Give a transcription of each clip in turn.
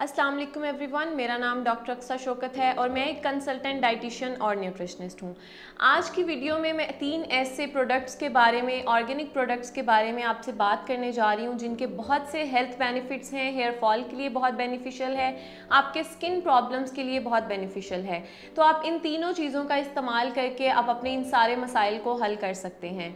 अस्सलाम वालेकुम एवरीवन, मेरा नाम डॉक्टर अक्सा शौकत है और मैं एक कंसल्टेंट डाइटिशियन और न्यूट्रिशनिस्ट हूँ। आज की वीडियो में मैं 3 ऐसे प्रोडक्ट्स के बारे में, ऑर्गेनिक प्रोडक्ट्स के बारे में आपसे बात करने जा रही हूँ जिनके बहुत से हेल्थ बेनिफिट्स हैं। हेयर फॉल के लिए बहुत बेनिफिशियल है, आपके स्किन प्रॉब्लम्स के लिए बहुत बेनिफिशियल है। तो आप इन तीनों चीज़ों का इस्तेमाल करके आप अपने इन सारे मसाइल को हल कर सकते हैं।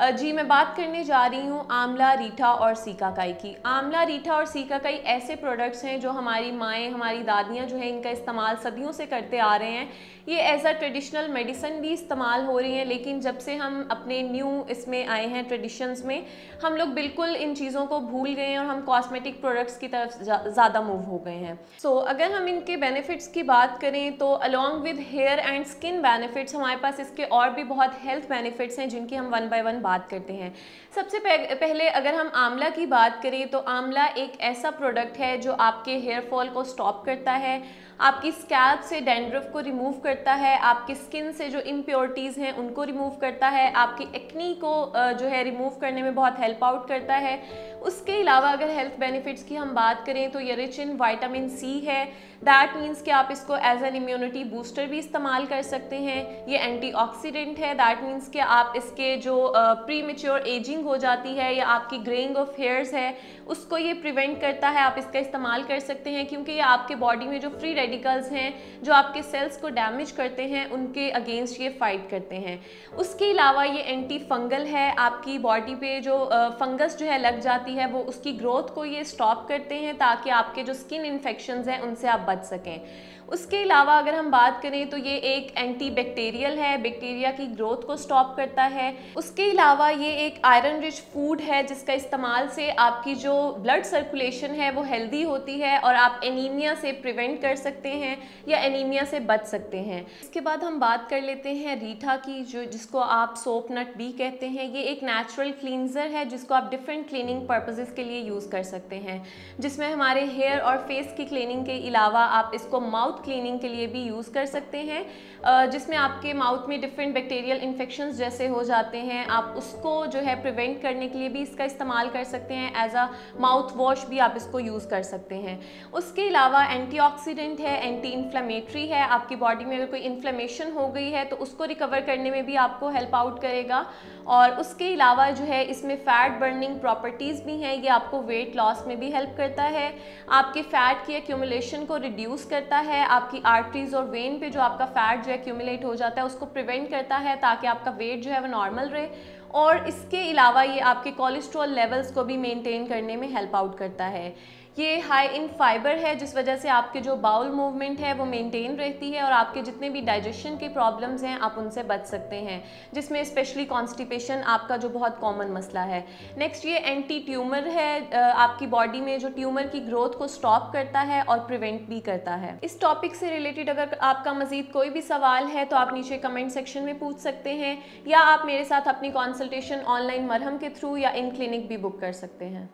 जी, मैं बात करने जा रही हूँ आंवला, रीठा और सीकाकाई की। आंवला, रीठा और सीकाकाई ऐसे प्रोडक्ट्स हैं जो हमारी माएँ, हमारी दादियाँ जो है इनका इस्तेमाल सदियों से करते आ रहे हैं। ये एज अ ट्रेडिशनल मेडिसिन भी इस्तेमाल हो रही हैं, लेकिन जब से हम अपने न्यू इसमें आए हैं ट्रेडिशंस में, हम लोग बिल्कुल इन चीज़ों को भूल गए हैं और हम कॉस्मेटिक प्रोडक्ट्स की तरफ ज़्यादा मूव हो गए हैं। अगर हम इनके बेनिफिट्स की बात करें तो along with hair and skin benefits हमारे पास इसके और भी बहुत हेल्थ बेनिफिट्स हैं जिनकी हम वन बाय वन बात करते हैं। सबसे पहले अगर हम आंवला की बात करें तो आंवला एक ऐसा प्रोडक्ट है जो आपके हेयर फॉल को स्टॉप करता है, आपकी स्कैल्प से डैंड्रफ को रिमूव करता है, आपकी स्किन से जो इम्प्योरिटीज़ हैं उनको रिमूव करता है, आपकी एक्नी को जो है रिमूव करने में बहुत हेल्प आउट करता है। उसके अलावा अगर हेल्थ बेनिफिट्स की हम बात करें तो ये रिच इन विटामिन सी है। दैट मीन्स कि आप इसको एज एन इम्यूनिटी बूस्टर भी इस्तेमाल कर सकते हैं। ये एंटीऑक्सीडेंट है। दैट मीन्स कि आप इसके जो प्री मैच्योर एजिंग हो जाती है या आपकी ग्रेइंग ऑफ हेयर्स है उसको ये प्रिवेंट करता है। आप इसका इस्तेमाल कर सकते हैं क्योंकि ये आपके बॉडी में जो फ्री रेडिकल्स हैं जो आपके सेल्स को डैमेज करते हैं उनके अगेंस्ट ये फाइट करते हैं। उसके अलावा ये एंटी फंगल है। आपकी बॉडी पे जो फंगस जो है लग जाती है वो उसकी ग्रोथ को ये स्टॉप करते हैं ताकि आपके जो स्किन इन्फेक्शंस हैं उनसे आप बच सकें। उसके अलावा अगर हम बात करें तो ये एक एंटी बैक्टीरियल है, बैक्टीरिया की ग्रोथ को स्टॉप करता है। उसके अलावा ये एक आयरन रिच फूड है जिसका इस्तेमाल से आपकी जो ब्लड सर्कुलेशन है वो हेल्दी होती है और आप एनीमिया से प्रिवेंट कर सकते हैं या एनीमिया से बच सकते हैं। इसके बाद हम बात कर लेते हैं रीठा की, जो जिसको आप सोप नट भी कहते हैं। ये एक नेचुरल क्लींजर है जिसको आप डिफरेंट क्लीनिंग पर्पसेस के लिए यूज़ कर सकते हैं, जिसमें हमारे हेयर और फेस की क्लीनिंग के अलावा आप इसको माउथ क्लीनिंग के लिए भी यूज़ कर सकते हैं, जिसमें आपके माउथ में डिफरेंट बैक्टीरियल इन्फेक्शंस जैसे हो जाते हैं, आप उसको जो है प्रिवेंट करने के लिए भी इसका इस्तेमाल कर सकते हैं। एज अ माउथ वॉश भी आप इसको यूज़ कर सकते हैं। उसके अलावा एंटीऑक्सीडेंट है, एंटी इन्फ्लेमेटरी है। आपकी बॉडी में अगर कोई इन्फ्लेमेशन हो गई है तो उसको रिकवर करने में भी आपको हेल्प आउट करेगा। और उसके अलावा जो है इसमें फ़ैट बर्निंग प्रॉपर्टीज़ भी हैं, ये आपको वेट लॉस में भी हेल्प करता है, आपके फ़ैट की एक्यूमुलेशन को रिड्यूस करता है, आपकी आर्टरीज और वेन पे जो आपका फ़ैट जो एक्यूमुलेट हो जाता है उसको प्रिवेंट करता है ताकि आपका वेट जो है वो नॉर्मल रहे। और इसके अलावा ये आपके कोलेस्ट्रॉल लेवल्स को भी मेंटेन करने में हेल्प आउट करता है। ये हाई इन फाइबर है जिस वजह से आपके जो बाउल मूवमेंट है वो मेंटेन रहती है और आपके जितने भी डाइजेशन के प्रॉब्लम्स हैं आप उनसे बच सकते हैं, जिसमें स्पेशली कॉन्स्टिपेशन आपका जो बहुत कॉमन मसला है। नेक्स्ट ये एंटी ट्यूमर है, आपकी बॉडी में जो ट्यूमर की ग्रोथ को स्टॉप करता है और प्रिवेंट भी करता है। इस टॉपिक से रिलेटेड अगर आपका मजीद कोई भी सवाल है तो आप नीचे कमेंट सेक्शन में पूछ सकते हैं या आप मेरे साथ अपनी कंसल्टेशन ऑनलाइन मरहम के थ्रू या इन क्लिनिक भी बुक कर सकते हैं।